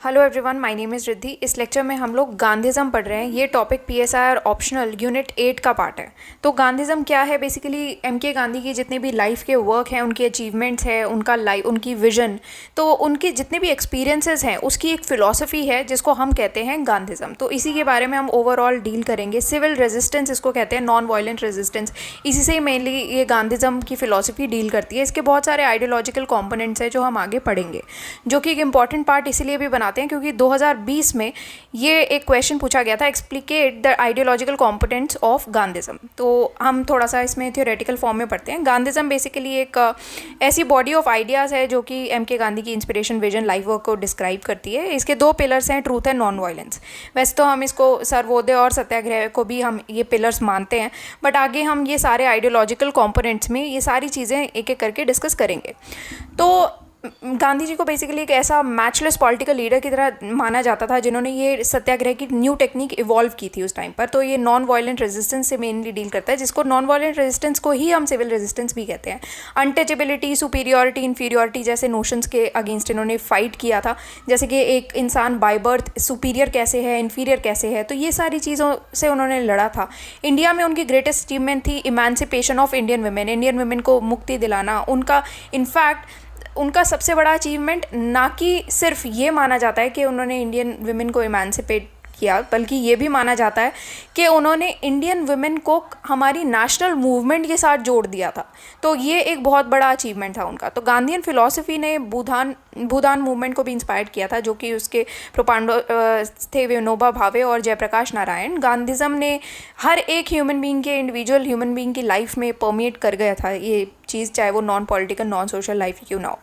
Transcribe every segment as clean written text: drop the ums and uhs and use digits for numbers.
Hello everyone, my name is Riddhi. इस lecture में हम लोग गांधीज़म पढ़ रहे हैं। ये टॉपिक पीएसआईआर ऑप्शनल यूनिट 8 का पार्ट है। तो गांधीज़म क्या है? बेसिकली एमके गांधी की जितने भी लाइफ के वर्क हैं, उनके अचीवमेंट्स हैं, उनका लाइफ, उनकी विजन, तो उनके जितने भी एक्सपीरियंसेस हैं, उसकी एक फ़िलॉसफी है जिसको हम कहते हैं गांधीज़म। तो इसी के बारे में हम ओवरऑल डील करेंगे। सिविल रेजिस्टेंस इसको कहते हैं, नॉन वायलेंट रेजिस्टेंस। इसी से मेनली ये गांधीज़म की फ़िलॉसफी डील करती है। इसके बहुत सारे आइडियोलॉजिकल कॉम्पोनेंट्स हैं जो हम आगे पढ़ेंगे, जो कि एक इंपॉर्टेंट पार्ट इसीलिए भी बनाते हैं क्योंकि 2020 में ये एक क्वेश्चन पूछा गया था, explicate the ideological components of गांधीज़म। तो हम थोड़ा सा इसमें थ्योरेटिकल फॉर्म में पढ़ते हैं। गांधीज़म बेसिकली एक ऐसी बॉडी ऑफ आइडियाज़ है जो कि एम के गांधी की इंस्पिरेशन, विजन, लाइफ वर्क को डिस्क्राइब करती है। इसके दो पिलर्स हैं, ट्रूथ एंड नॉन वायलेंस। वैसे तो हम इसको सर्वोदय और सत्याग्रह को भी हम ये पिलर्स मानते हैं, बट आगे हम ये सारे आइडियोलॉजिकल कॉम्पोनेंट्स में ये सारी चीज़ें एक एक करके डिस्कस करेंगे। तो गांधी जी को बेसिकली एक ऐसा मैचलेस पॉलिटिकल लीडर की तरह माना जाता था जिन्होंने ये सत्याग्रह की न्यू टेक्निक इवॉल्व की थी उस टाइम पर। तो ये नॉन वायलेंट रेजिस्टेंस से मेनली डील करता है, जिसको नॉन वायलेंट रेजिस्टेंस को ही हम सिविल रेजिस्टेंस भी कहते हैं। अनटचेबिलिटी, सुपीरियरिटी, इन्फीरियरिटी जैसे नोशंस के अगेंस्ट इन्होंने फाइट किया था, जैसे कि एक इंसान बाय बर्थ सुपीरियर कैसे है, इन्फीरियर कैसे है, तो ये सारी चीज़ों से उन्होंने लड़ा था। इंडिया में उनकी ग्रेटेस्ट अचीवमेंट थी emancipation of Indian women, Indian women को मुक्ति दिलाना। उनका इनफैक्ट उनका सबसे बड़ा अचीवमेंट ना कि सिर्फ ये माना जाता है कि उन्होंने इंडियन वुमेन को इमेंसिपेट किया, बल्कि ये भी माना जाता है कि उन्होंने इंडियन वुमेन को हमारी नेशनल मूवमेंट के साथ जोड़ दिया था। तो ये एक बहुत बड़ा अचीवमेंट था उनका। तो गांधीयन फिलॉसफी ने भूदान मूवमेंट को भी इंस्पायर किया था, जो कि उसके प्रोपांडो थे विनोबा भावे और जयप्रकाश नारायण। गांधीज़म ने हर एक ह्यूमन बीइंग के, इंडिविजुअल ह्यूमन बीइंग की लाइफ में परमिएट कर गया था ये चीज़, चाहे वो non political, non social life क्यों ना हो।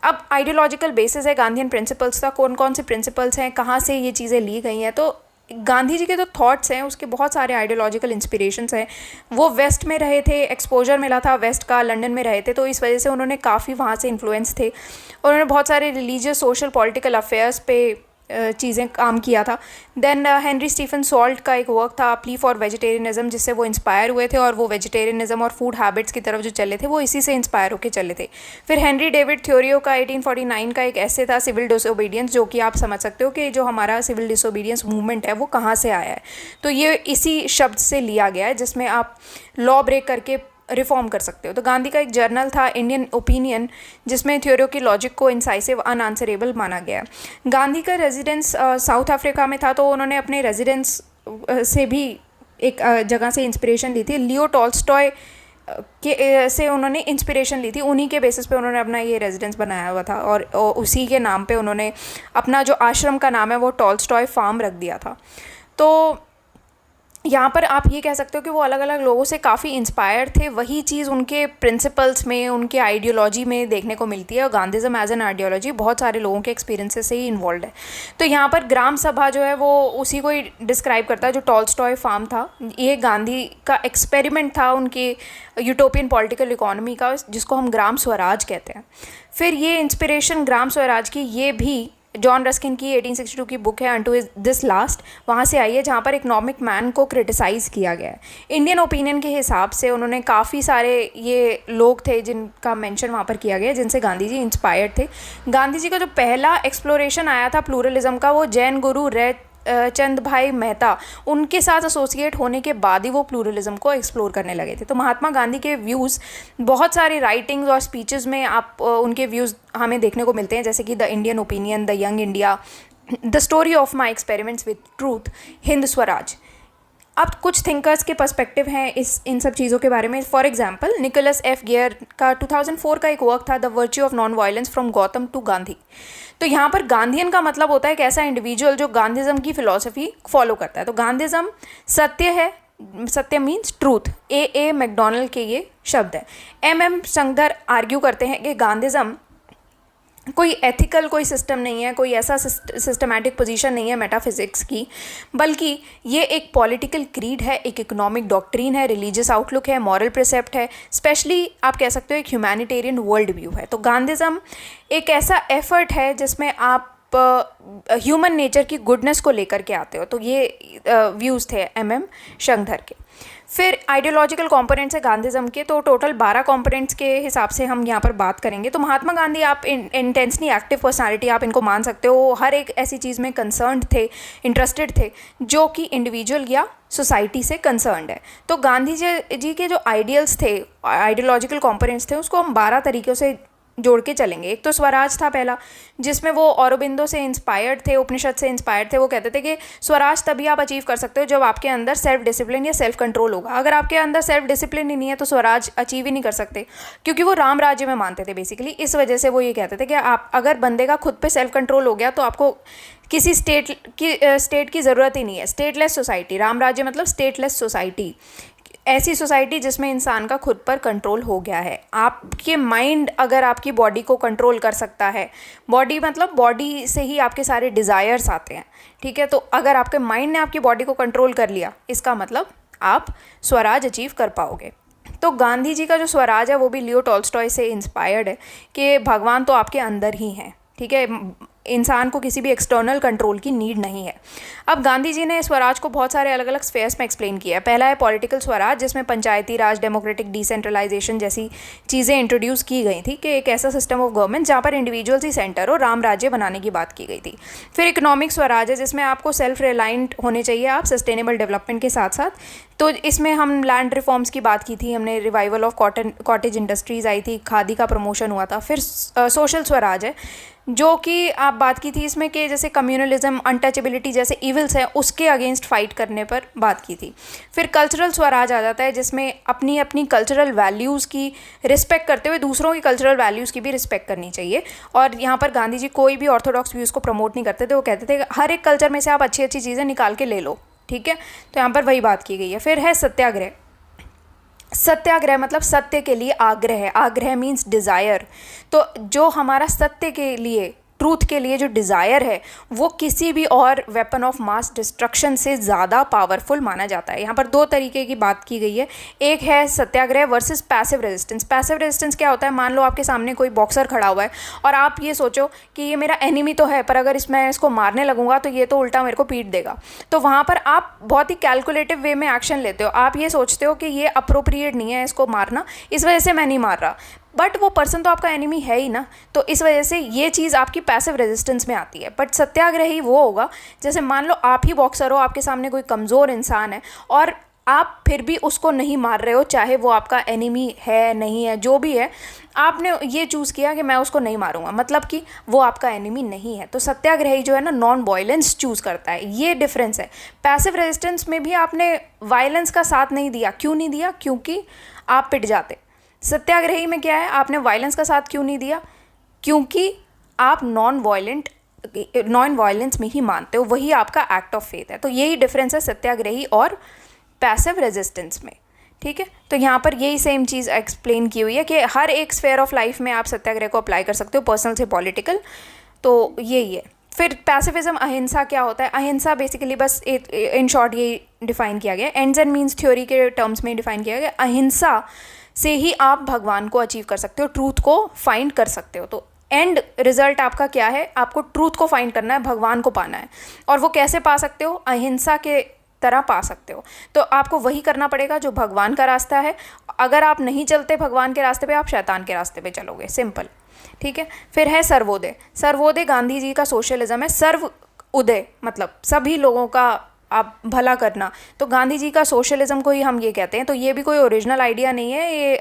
अब आइडियोलॉजिकल बेसिस है गांधीयन प्रिंसिपल्स का, कौन कौन से प्रिंसिपल्स हैं, कहाँ से ये चीज़ें ली गई हैं। तो गांधी जी के जो थॉट्स हैं उसके बहुत सारे आइडियोलॉजिकल इंस्पिरेशंस हैं। वो वेस्ट में रहे थे, एक्सपोजर मिला था वेस्ट का, लंदन में रहे थे, तो इस वजह से उन्होंने काफ़ी वहाँ से इन्फ्लुएंस थे। उन्होंने बहुत सारे रिलीजियस, सोशल, पॉलिटिकल अफेयर्स पे चीज़ें काम किया था। देन हेनरी स्टीफन सॉल्ट का एक वर्क था, प्ली फॉर वेजिटेरियनिज्म, जिससे वो इंस्पायर हुए थे और वो वेजिटेरियनिज्म और फूड हैबिट्स की तरफ जो चले थे वो इसी से इंस्पायर होकर चले थे। फिर हेनरी डेविड थ्योरियो का 1849 का एक ऐसे था, सिविल डिसोबीडियंस, जो कि आप समझ सकते हो कि जो हमारा सिविल डिसोबीडियंस मूवमेंट है वो कहाँ से आया है। तो ये इसी शब्द से लिया गया है, जिसमें आप लॉ ब्रेक करके रिफॉर्म कर सकते हो। तो गांधी का एक जर्नल था, इंडियन ओपिनियन, जिसमें थ्योरियो की लॉजिक को इंसाइसिव, अनआंसरेबल माना गया। गांधी का रेजिडेंस साउथ अफ्रीका में था, तो उन्होंने अपने रेजिडेंस से भी एक जगह से इंस्पिरेशन ली थी। लियो टॉल्स्टॉय के से उन्होंने इंस्पिरेशन ली थी, उन्हीं के बेसिस पे उन्होंने अपना ये रेजिडेंस बनाया हुआ था और उसी के नाम पे उन्होंने अपना जो आश्रम का नाम है वो टॉल्स्टॉय फार्म रख दिया था। तो यहाँ पर आप ये कह सकते हो कि वो अलग अलग लोगों से काफ़ी इंस्पायर थे। वही चीज़ उनके प्रिंसिपल्स में, उनके आइडियोलॉजी में देखने को मिलती है। और गांधीज़म एज एन आइडियोलॉजी बहुत सारे लोगों के एक्सपीरियंसेस से ही इन्वॉल्व है। तो यहाँ पर ग्राम सभा जो है वो उसी को ही डिस्क्राइब करता है, जो टॉल्स्टॉय फार्म था। ये गांधी का एक्सपेरिमेंट था उनकी यूटोपियन पॉलिटिकल इकोनॉमी का, जिसको हम ग्राम स्वराज कहते हैं। फिर ये इंस्पिरेशन ग्राम स्वराज की ये भी जॉन रस्किन की 1862 की बुक है अनटू दिस लास्ट, वहाँ से आई है, जहाँ पर इकोनॉमिक मैन को क्रिटिसाइज़ किया गया है। इंडियन ओपिनियन के हिसाब से उन्होंने काफ़ी सारे ये लोग थे जिनका मेंशन वहाँ पर किया गया, जिनसे गांधी जी इंस्पायर्ड थे। गांधी जी का जो पहला एक्सप्लोरेशन आया था प्लूरलिज्म का, वो जैन गुरु चंद भाई मेहता, उनके साथ एसोसिएट होने के बाद ही वो प्लूरलिज्म को एक्सप्लोर करने लगे थे। तो महात्मा गांधी के व्यूज़ बहुत सारी राइटिंग्स और स्पीचेस में आप उनके व्यूज़ हमें देखने को मिलते हैं, जैसे कि the Indian opinion, the young India, the story of my experiments with truth, Hind Swaraj. अब कुछ थिंकर्स के पर्सपेक्टिव हैं इन सब चीज़ों के बारे में। For example Nicholas F Gier का 2004 का एक वर्क था, the virtue of non violence from Gautam to Gandhi. तो यहाँ पर गांधीयन का मतलब होता है एक ऐसा इंडिविजुअल जो गांधीज़म की फ़िलॉसफी फॉलो करता है। तो गांधीज़म सत्य है, सत्य मीन्स ट्रूथ। ए मैकडोनल्ड के ये शब्द है। एम संगधर आर्ग्यू करते हैं कि गांधीज़म कोई एथिकल कोई सिस्टम नहीं है, कोई ऐसा सिस्टमैटिक पोजीशन नहीं है मेटाफिजिक्स की, बल्कि ये एक पॉलिटिकल क्रीड है, एक इकोनॉमिक डॉक्ट्रीन है, रिलीजियस आउटलुक है, मॉरल प्रिसेप्ट है, स्पेशली आप कह सकते हो एक ह्यूमैनिटेरियन वर्ल्ड व्यू है। तो गांधीज़म एक ऐसा एफर्ट है जिसमें आप ह्यूमन नेचर की गुडनेस को लेकर के आते हो। तो ये व्यूज़ थे MM शंकधर के। फिर आइडियोलॉजिकल कंपोनेंट्स है गांधीज़म के, तो टोटल 12 कंपोनेंट्स के हिसाब से हम यहाँ पर बात करेंगे। तो महात्मा गांधी आप इंटेंसली एक्टिव पर्सनालिटी, आप इनको मान सकते हो, हर एक ऐसी चीज़ में कंसर्न्ड थे, इंटरेस्टेड थे जो कि इंडिविजुअल या सोसाइटी से कंसर्न्ड है। तो गांधी जी के जो आइडियल्स थे, आइडियोलॉजिकल कंपोनेंट्स थे, उसको हम 12 तरीक़ों से जोड़ के चलेंगे। एक तो स्वराज था पहला, जिसमें वो औरोबिंदो से इंस्पायर्ड थे, उपनिषद से इंस्पायर्ड थे। वो कहते थे कि स्वराज तभी आप अचीव कर सकते हो जब आपके अंदर सेल्फ डिसिप्लिन या सेल्फ कंट्रोल होगा। अगर आपके अंदर सेल्फ डिसिप्लिन ही नहीं है तो स्वराज अचीव ही नहीं कर सकते, क्योंकि वो राम राज्य में मानते थे बेसिकली। इस वजह से वो ये कहते थे कि आप अगर बंदे का खुद पे सेल्फ कंट्रोल हो गया तो आपको किसी स्टेट की ज़रूरत ही नहीं है। स्टेटलेस सोसाइटी, राम राज्य मतलब स्टेटलेस सोसाइटी, ऐसी सोसाइटी जिसमें इंसान का खुद पर कंट्रोल हो गया है। आपके माइंड अगर आपकी बॉडी को कंट्रोल कर सकता है, बॉडी मतलब बॉडी से ही आपके सारे डिज़ायर्स आते हैं, ठीक है। तो अगर आपके माइंड ने आपकी बॉडी को कंट्रोल कर लिया, इसका मतलब आप स्वराज अचीव कर पाओगे। तो गांधी जी का जो स्वराज है वो भी लियो टॉल्स्टॉय से इंस्पायर्ड है कि भगवान तो आपके अंदर ही हैं, ठीक है, इंसान को किसी भी एक्सटर्नल कंट्रोल की नीड नहीं है। अब गांधी जी ने स्वराज को बहुत सारे अलग अलग स्फेयर्स में एक्सप्लेन किया है। पहला है पॉलिटिकल स्वराज, जिसमें पंचायती राज, डेमोक्रेटिक डिसेंट्रलाइजेशन जैसी चीज़ें इंट्रोड्यूस की गई थी कि एक ऐसा सिस्टम ऑफ गवर्नमेंट जहाँ पर इंडिविजुअल्स ही सेंटर हो, राम राज्य बनाने की बात की गई थी। फिर इकोनॉमिक स्वराज है, जिसमें आपको सेल्फ रिलायंट होने चाहिए आप सस्टेनेबल डेवलपमेंट के साथ साथ। तो इसमें हम लैंड रिफॉर्म्स की बात की थी हमने, रिवाइवल ऑफ कॉटेज इंडस्ट्रीज़ आई थी, खादी का प्रमोशन हुआ था। फिर सोशल स्वराज है, जो कि आप बात की थी इसमें कि जैसे कम्युनलिज्म, अनटचेबिलिटी जैसे इविल्स हैं उसके अगेंस्ट फाइट करने पर बात की थी। फिर कल्चरल स्वराज आ जाता है, जिसमें अपनी अपनी कल्चरल वैल्यूज़ की रिस्पेक्ट करते हुए दूसरों की कल्चरल वैल्यूज़ की भी रिस्पेक्ट करनी चाहिए। और यहाँ पर गांधी जी कोई भी ऑर्थोडॉक्स व्यूज़ को प्रमोट नहीं करते थे। वो कहते थे हर एक कल्चर में से आप अच्छी अच्छी चीज़ें निकाल के ले लो, ठीक है। तो यहाँ पर वही बात की गई है। फिर है सत्याग्रह। सत्याग्रह मतलब सत्य के लिए आग्रह है। आग्रह मीन्स डिज़ायर। तो जो हमारा सत्य के लिए, ट्रूथ के लिए जो डिज़ायर है, वो किसी भी और वेपन ऑफ मास डिस्ट्रक्शन से ज़्यादा पावरफुल माना जाता है। यहाँ पर दो तरीके की बात की गई है। एक है satyagraha versus passive resistance. Passive resistance क्या होता है? मान लो आपके सामने कोई बॉक्सर खड़ा हुआ है और आप ये सोचो कि ये मेरा एनिमी तो है, पर अगर मैं इसको मारने लगूंगा तो ये तो उल्टा मेरे को पीट देगा। तो वहाँ पर आप बहुत ही कैलकुलेटिव वे में एक्शन लेते हो। आप ये सोचते हो कि ये अप्रोप्रिएट नहीं है इसको मारना, इस वजह से मैं नहीं मार रहा, बट वो पर्सन तो आपका एनिमी है ही ना। तो इस वजह से ये चीज़ आपकी पैसिव रेजिस्टेंस में आती है। बट सत्याग्रही वो होगा, जैसे मान लो आप ही बॉक्सर हो, आपके सामने कोई कमज़ोर इंसान है और आप फिर भी उसको नहीं मार रहे हो, चाहे वो आपका एनिमी है नहीं है, जो भी है, आपने ये चूज़ किया कि मैं उसको नहीं मारूंगा, मतलब कि वो आपका एनिमी नहीं है। तो सत्याग्रही जो है ना, नॉन वायलेंस चूज़ करता है। ये डिफरेंस है। पैसिव रेजिस्टेंस में भी आपने वायलेंस का साथ नहीं दिया। क्यों नहीं दिया? क्योंकि आप पिट जाते। सत्याग्रही में क्या है, आपने वायलेंस का साथ क्यों नहीं दिया? क्योंकि आप नॉन वायलेंस में ही मानते हो, वही आपका एक्ट ऑफ फेथ है। तो यही डिफरेंस है सत्याग्रही और पैसिव रेजिस्टेंस में, ठीक है। तो यहाँ पर यही सेम चीज़ एक्सप्लेन की हुई है कि हर एक स्फेयर ऑफ लाइफ में आप सत्याग्रह को अप्लाई कर सकते हो, पर्सनल से पॉलिटिकल। तो यही है। फिर पैसिफिज्म, अहिंसा क्या होता है? अहिंसा बेसिकली बस इन शॉर्ट यही डिफाइन किया गया, एंड्स एंड मीन्स थ्योरी के टर्म्स में डिफाइन किया गया। अहिंसा से ही आप भगवान को अचीव कर सकते हो, ट्रूथ को फाइंड कर सकते हो। तो एंड रिजल्ट आपका क्या है? आपको ट्रूथ को फाइंड करना है, भगवान को पाना है। और वो कैसे पा सकते हो? अहिंसा के तरह पा सकते हो। तो आपको वही करना पड़ेगा जो भगवान का रास्ता है। अगर आप नहीं चलते भगवान के रास्ते पे, आप शैतान के रास्ते पे चलोगे, सिंपल, ठीक है। फिर है सर्वोदय। सर्वोदय गांधी जी का सोशलिज्म है। सर्व उदय मतलब सभी लोगों का आप भला करना। तो गांधी जी का सोशलिज्म को ही हम ये कहते हैं। तो ये भी कोई ओरिजिनल आइडिया नहीं है, ये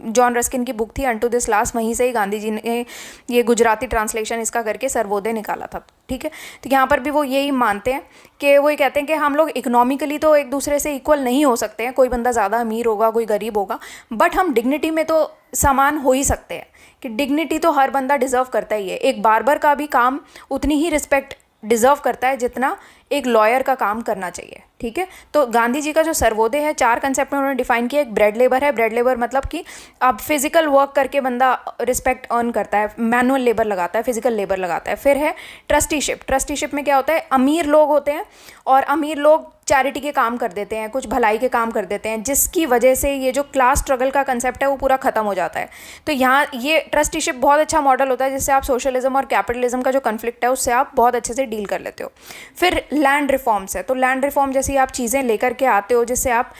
जॉन रस्किन की बुक थी अनटू दिस लास्ट, वहीं से ही गांधी जी ने ये गुजराती ट्रांसलेशन इसका करके सर्वोदय निकाला था, ठीक है। तो यहाँ पर भी वो यही मानते हैं कि वो ये कहते हैं कि हम लोग इकोनॉमिकली तो एक दूसरे से इक्वल नहीं हो सकते हैं, कोई बंदा ज़्यादा अमीर होगा, कोई गरीब होगा, बट हम डिग्निटी में तो समान हो ही सकते हैं, कि डिग्निटी तो हर बंदा डिज़र्व करता ही है। एक बार्बर का भी काम उतनी ही रिस्पेक्ट डिज़र्व करता है जितना एक लॉयर का काम करना चाहिए, ठीक है। तो गांधी जी का जो सर्वोदय है, 4 कंसेप्ट में उन्होंने डिफाइन किया। एक ब्रेड लेबर है, ब्रेड लेबर मतलब कि अब फिजिकल वर्क करके बंदा रिस्पेक्ट अर्न करता है, मैनुअल लेबर लगाता है, फिजिकल लेबर लगाता है। फिर है ट्रस्टीशिप। ट्रस्टीशिप में क्या होता है, अमीर लोग होते हैं और अमीर लोग चैरिटी के काम कर देते हैं, कुछ भलाई के काम कर देते हैं, जिसकी वजह से ये जो क्लास स्ट्रगल का कंसेप्ट है वो पूरा खत्म हो जाता है। तो यहाँ ये ट्रस्टीशिप बहुत अच्छा मॉडल होता है, जिससे आप सोशलिज्म और कैपिटलिज्म का जो कन्फ्लिक्ट है उससे आप बहुत अच्छे से डील कर लेते हो। फिर लैंड रिफॉर्म्स है, तो लैंड रिफॉर्म जैसी आप चीज़ें लेकर के आते हो जिससे आप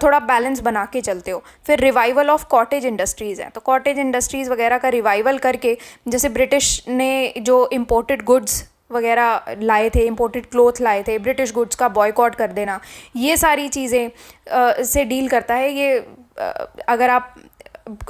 थोड़ा बैलेंस बना के चलते हो। फिर रिवाइवल ऑफ कॉटेज इंडस्ट्रीज़ है, तो कॉटेज इंडस्ट्रीज़ वगैरह का रिवाइवल करके, जैसे ब्रिटिश ने जो इम्पोर्टेड गुड्स वगैरह लाए थे, इम्पोर्टेड क्लोथ लाए थे, ब्रिटिश गुड्स का बॉयकॉट कर देना, ये सारी चीज़ें से डील करता है ये। अगर आप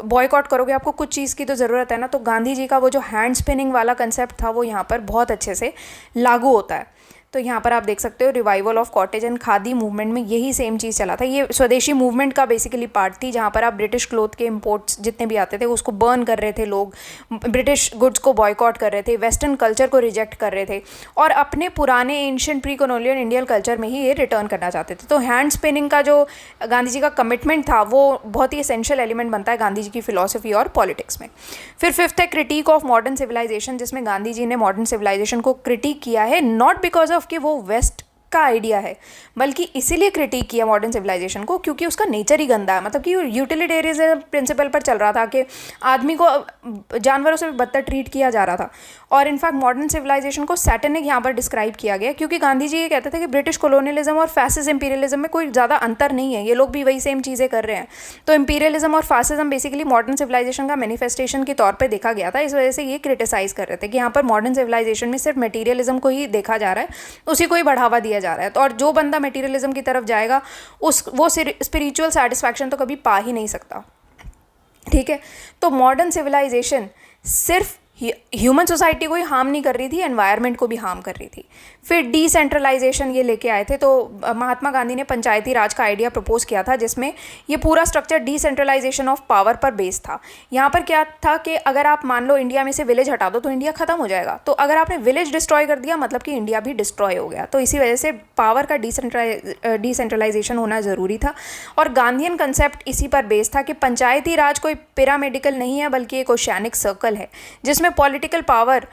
बॉयकॉट करोगे, आपको कुछ चीज़ की तो ज़रूरत है ना, तो गांधी जी का वो जो हैंड स्पिनिंग वाला कंसेप्ट था वो यहाँ पर बहुत अच्छे से लागू होता है। तो यहाँ पर आप देख सकते हो revival of cottage and khadi movement में यही सेम चीज़ चला था। ये स्वदेशी मूवमेंट का बेसिकली पार्ट थी, जहाँ पर आप ब्रिटिश क्लोथ के इम्पोर्ट्स जितने भी आते थे उसको बर्न कर रहे थे लोग, ब्रिटिश गुड्स को बॉयकॉट कर रहे थे, वेस्टर्न कल्चर को रिजेक्ट कर रहे थे और अपने पुराने ancient pre colonial Indian culture में ही ये रिटर्न करना चाहते थे। तो हैंड स्पिनिंग का जो गांधी जी का कमिटमेंट था वो बहुत ही एसेंशियल एलिमेंट बनता है गांधी जी की फिलॉसफी और पॉलिटिक्स में। फिर फिफ्थ है क्रिटिक ऑफ मॉडर्न सिविलाइजेशन, जिसमें गांधी जी ने मॉडर्न सिविलाइजेशन को क्रिटिक किया है, नॉट बिकॉज ऑफ कि वो वेस्ट का आइडिया है, बल्कि इसीलिए क्रिटिक किया मॉडर्न सिविलाइजेशन को क्योंकि उसका नेचर ही गंदा है। मतलब कि यूटिलिटेरियनिज्म प्रिंसिपल पर चल रहा था कि आदमी को जानवरों से भी बदतर ट्रीट किया जा रहा था। और इनफैक्ट मॉडर्न सिविलाइजेशन को सैटेनिक यहाँ पर डिस्क्राइब किया गया, क्योंकि गांधी जी ये कहते थे कि ब्रिटिश कॉलोनियलिज्म और फैसिस्ट इंपीरियलिज्म में कोई ज़्यादा अंतर नहीं है, ये लोग भी वही सेम चीज़ें कर रहे हैं। तो इंपीरियलिज्म और फैसिज्म बेसिकली मॉडर्न सिविलाइजेशन का मैनिफेस्टेशन के तौर पर देखा गया था, इस वजह से ये क्रिटिसाइज कर रहे थे कि यहाँ पर मॉडर्न सिविलाइजेशन में सिर्फ मटीरियलिज्म को ही देखा जा रहा है, उसी को ही बढ़ावा दिया जा रहा है। तो और जो बंदा मटीरियलिज्म की तरफ जाएगा वो स्पिरिचुअल सेटिस्फैक्शन तो कभी पा ही नहीं सकता, ठीक है। तो मॉडर्न सिविलाइजेशन सिर्फ ह्यूमन सोसाइटी को ही हार्म नहीं कर रही थी, एनवायरनमेंट को भी हार्म कर रही थी। फिर डिसेंट्रलाइजेशन ये लेके आए थे, तो महात्मा गांधी ने पंचायती राज का आइडिया प्रपोज किया था, जिसमें ये पूरा स्ट्रक्चर डिसेंट्रलाइजेशन ऑफ पावर पर बेस्ड था। यहाँ पर क्या था कि अगर आप मान लो इंडिया में से विलेज हटा दो तो इंडिया खत्म हो जाएगा, तो अगर आपने विलेज डिस्ट्रॉय कर दिया मतलब कि इंडिया भी डिस्ट्रॉय हो गया। तो इसी वजह से पावर का डिसेंट्रलाइजेशन होना ज़रूरी था। और गांधीयन कंसेप्ट इसी पर बेस्ड था कि पंचायती राज कोई पिरामिडिकल नहीं है, बल्कि एक ओशियानिक सर्कल है, जिसमें पॉलिटिकल पावर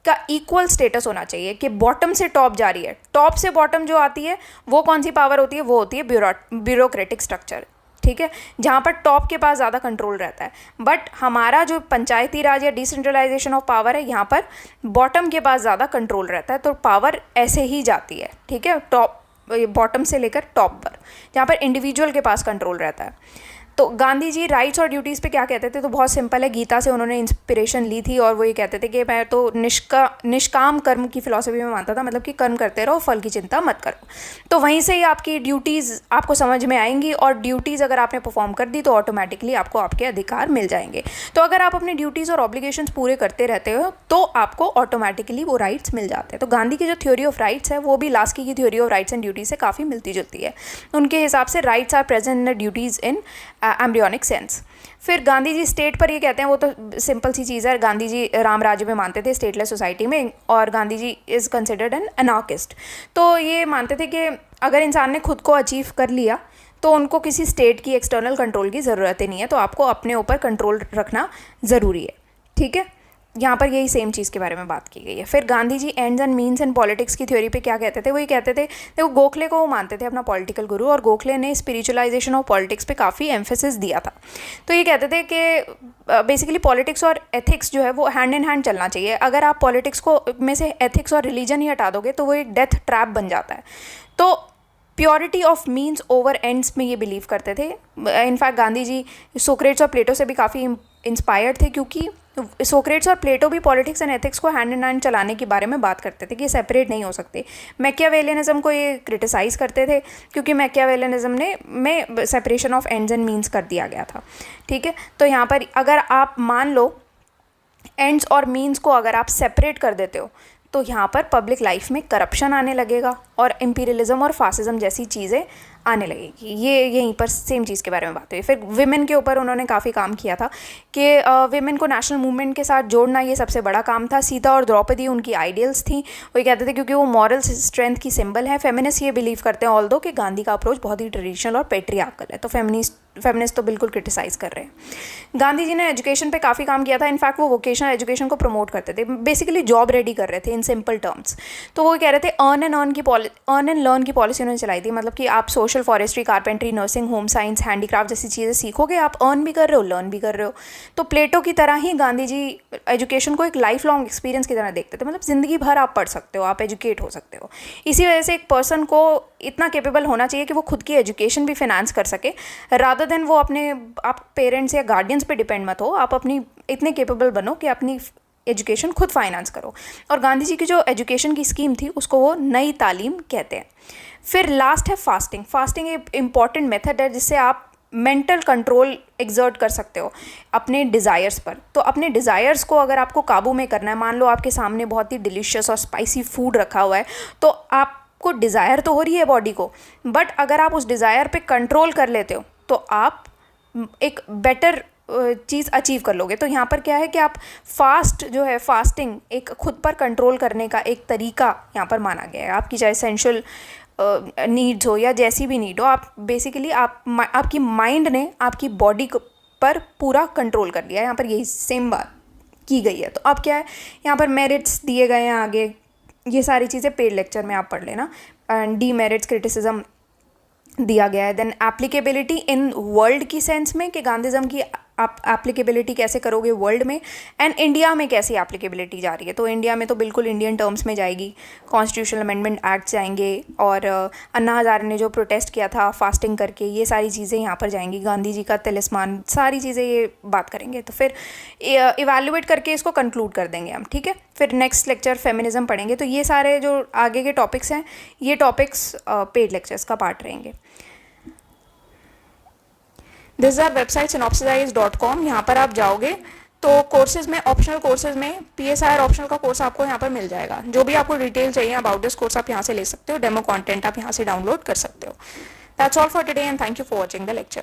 का इक्वल स्टेटस होना चाहिए कि बॉटम से टॉप जा रही है, टॉप से बॉटम जो आती है वो कौन सी पावर होती है, वो होती है ब्यूरोक्रेटिक स्ट्रक्चर, ठीक है, जहाँ पर टॉप के पास ज़्यादा कंट्रोल रहता है। बट हमारा जो पंचायती राज या डिसेंट्रलाइजेशन ऑफ पावर है, यहाँ पर बॉटम के पास ज़्यादा कंट्रोल रहता है, तो पावर ऐसे ही जाती है, ठीक है, टॉप बॉटम से लेकर टॉप पर, जहाँ पर इंडिविजुअल के पास कंट्रोल रहता है। तो गांधी जी राइट्स और ड्यूटीज़ पे क्या कहते थे, तो बहुत सिंपल है, गीता से उन्होंने इंस्पिरेशन ली थी और वो ये कहते थे कि मैं तो निष्काम कर्म की फिलॉसफी में मानता था, मतलब कि कर्म करते रहो, फल की चिंता मत करो। तो वहीं से ही आपकी ड्यूटीज़ आपको समझ में आएंगी और ड्यूटीज़ अगर आपने परफॉर्म कर दी तो ऑटोमेटिकली आपको आपके अधिकार मिल जाएंगे। तो अगर आप अपनी ड्यूटीज़ और ऑब्लिगेशंस पूरे करते रहते हो तो आपको ऑटोमेटिकली वो राइट्स मिल जाते हैं। तो गांधी की जो थ्योरी ऑफ राइट्स है वो भी लास्की की theory of rights and duties से काफ़ी मिलती जुलती है। उनके हिसाब से rights are present in duties in embryonic sense. फिर गांधी जी स्टेट पर ये कहते हैं, वो तो सिंपल सी चीज़ है, गांधी जी राम राज्य में मानते थे, स्टेटलेस सोसाइटी में, और Gandhi ji is considered an anarchist. तो ये मानते थे कि अगर इंसान ने खुद को अचीव कर लिया तो उनको किसी स्टेट की एक्सटर्नल कंट्रोल की ज़रूरत ही नहीं है, तो आपको अपने ऊपर कंट्रोल रखना ज़रूरी है, ठीक है। यहाँ पर यही सेम चीज़ के बारे में बात की गई है। फिर Gandhi ji ends and means and politics की थ्योरी पे क्या कहते थे, वो ये कहते थे, देखो गोखले को वो मानते थे अपना पॉलिटिकल गुरु, और गोखले ने स्पिरिचुअलाइजेशन ऑफ पॉलिटिक्स पे काफ़ी एम्फेसिस दिया था। तो ये कहते थे कि बेसिकली पॉलिटिक्स और एथिक्स जो है वो हैंड इन हैंड चलना चाहिए। अगर आप पॉलिटिक्स को में से एथिक्स और रिलीजन ही हटा दोगे तो वो एक डेथ ट्रैप बन जाता है। तो purity of means over ends में ये बिलीव करते थे। इनफैक्ट गांधी जी सोक्रेट्स और प्लेटो से भी काफ़ी इंस्पायर्ड थे, क्योंकि सोक्रेट्स और प्लेटो भी पॉलिटिक्स एंड एथिक्स को हैंड इन हैंड चलाने के बारे में बात करते थे कि ये सेपरेट नहीं हो सकते। मैकियावेलियनिज्म को ये क्रिटिसाइज़ करते थे, क्योंकि मैकियावेलियनिज्म में separation of ends and means कर दिया गया था, ठीक है। तो यहाँ पर अगर आप मान लो एंड्स और मीन्स को अगर आप सेपरेट कर देते हो तो यहाँ पर पब्लिक लाइफ में करप्शन आने लगेगा और इंपीरियलिज्म और फासिज्म जैसी चीज़ें आने लगेगी। ये यहीं पर सेम चीज़ के बारे में बात हुई। फिर विमेन के ऊपर उन्होंने काफ़ी काम किया था कि विमेन को नेशनल मूवमेंट के साथ जोड़ना ये सबसे बड़ा काम था। सीता और द्रौपदी उनकी आइडियल्स थी। वो ये कहते थे क्योंकि वो मॉरल स्ट्रेंथ की सिंबल है। फेमिनिस्ट ये बिलीव करते हैं ऑल्दो कि गांधी का अप्रोच बहुत ही ट्रेडिशनल और पेट्रियार्कल है। तो फेमिनिस्ट तो बिल्कुल क्रिटिसाइज़ कर रहे हैं। गांधी जी ने एजुकेशन पे काफ़ी काम किया था। इनफैक्ट वो वोकेशनल एजुकेशन को प्रमोट करते थे, बेसिकली जॉब रेडी कर रहे थे इन सिंपल टर्म्स। तो वो कह रहे थे अर्न एंड लर्न की पॉलिसी उन्होंने चलाई थी। मतलब कि आप social, forestry, carpentry, nursing, home science, handicraft जैसी चीज़ें सीखोगे, आप अर्न भी कर रहे हो, लर्न भी कर रहे हो। तो प्लेटो की तरह ही गांधी जी एजुकेशन को एक लाइफ लॉन्ग एक्सपीरियंस की तरह देखते थे। मतलब ज़िंदगी भर आप पढ़ सकते हो, आप एजुकेट हो सकते हो। इसी वजह से एक पर्सन को इतना केपेबल होना चाहिए कि वो खुद की एजुकेशन भी फिनेंस कर सके, रादर देन वो अपने आप पेरेंट्स या गार्डियंस पे डिपेंड मत हो। आप अपनी इतने केपेबल बनो कि अपनी एजुकेशन खुद फाइनेंस करो। और गांधी जी की जो एजुकेशन की स्कीम थी उसको वो नई तालीम कहते हैं। फिर लास्ट है फास्टिंग। फास्टिंग एक इम्पॉर्टेंट मेथड है जिससे आप मेंटल कंट्रोल एग्जर्ट कर सकते हो अपने डिज़ायर्स पर। तो अपने डिज़ायर्स को अगर आपको काबू में करना है, मान लो आपके सामने बहुत ही डिलीशियस और स्पाइसी फूड रखा हुआ है, तो आपको डिज़ायर तो हो रही है बॉडी को, बट अगर आप उस डिज़ायर पे कंट्रोल कर लेते हो तो आप एक बेटर चीज़ अचीव कर लोगे। तो यहाँ पर क्या है कि आप फास्टिंग एक खुद पर कंट्रोल करने का एक तरीका यहाँ पर माना गया है। आपकी चाहे सेंशुअल नीड्स हो या जैसी भी नीड हो, आप बेसिकली आपकी माइंड ने आपकी बॉडी पर पूरा कंट्रोल कर लिया है। यहाँ पर यही सेम बात की गई है। तो अब क्या है, यहाँ पर मेरिट्स दिए गए हैं आगे, ये सारी चीज़ें पेड लेक्चर में आप पढ़ लेना। एंड डीमेरिट्स, क्रिटिसिज्म दिया गया है। देन एप्लीकेबिलिटी इन वर्ल्ड की सेंस में कि गांधीज़म की आप एप्लीकेबिलिटी कैसे करोगे वर्ल्ड में, एंड इंडिया में कैसी एप्लीकेबिलिटी जा रही है। तो इंडिया में तो बिल्कुल इंडियन टर्म्स में जाएगी, कॉन्स्टिट्यूशनल अमेंडमेंट एक्ट जाएंगे, और अन्ना हज़ारे ने जो प्रोटेस्ट किया था फास्टिंग करके, ये सारी चीज़ें यहाँ पर जाएंगी। गांधी जी का तिलिस्मान, सारी चीज़ें ये बात करेंगे। तो फिर इवैल्यूएट करके इसको कंक्लूड कर देंगे हम, ठीक है। फिर नेक्स्ट लेक्चर फेमिनिज्म पढ़ेंगे। तो ये सारे जो आगे के टॉपिक्स हैं, ये टॉपिक्स पेड लेक्चर्स का पार्ट रहेंगे। This is our website synopsisize.com। यहाँ पर आप जाओगे तो कोर्सेज में, ऑप्शनल कोर्सेज में PSIR ऑप्शनल का कोर्स आपको यहाँ पर मिल जाएगा। जो भी आपको डिटेल चाहिए अबाउट दिस कोर्स आप यहाँ से ले सकते हो। डेमो कंटेंट आप यहाँ से डाउनलोड कर सकते हो। That's all for today and thank you for watching the lecture.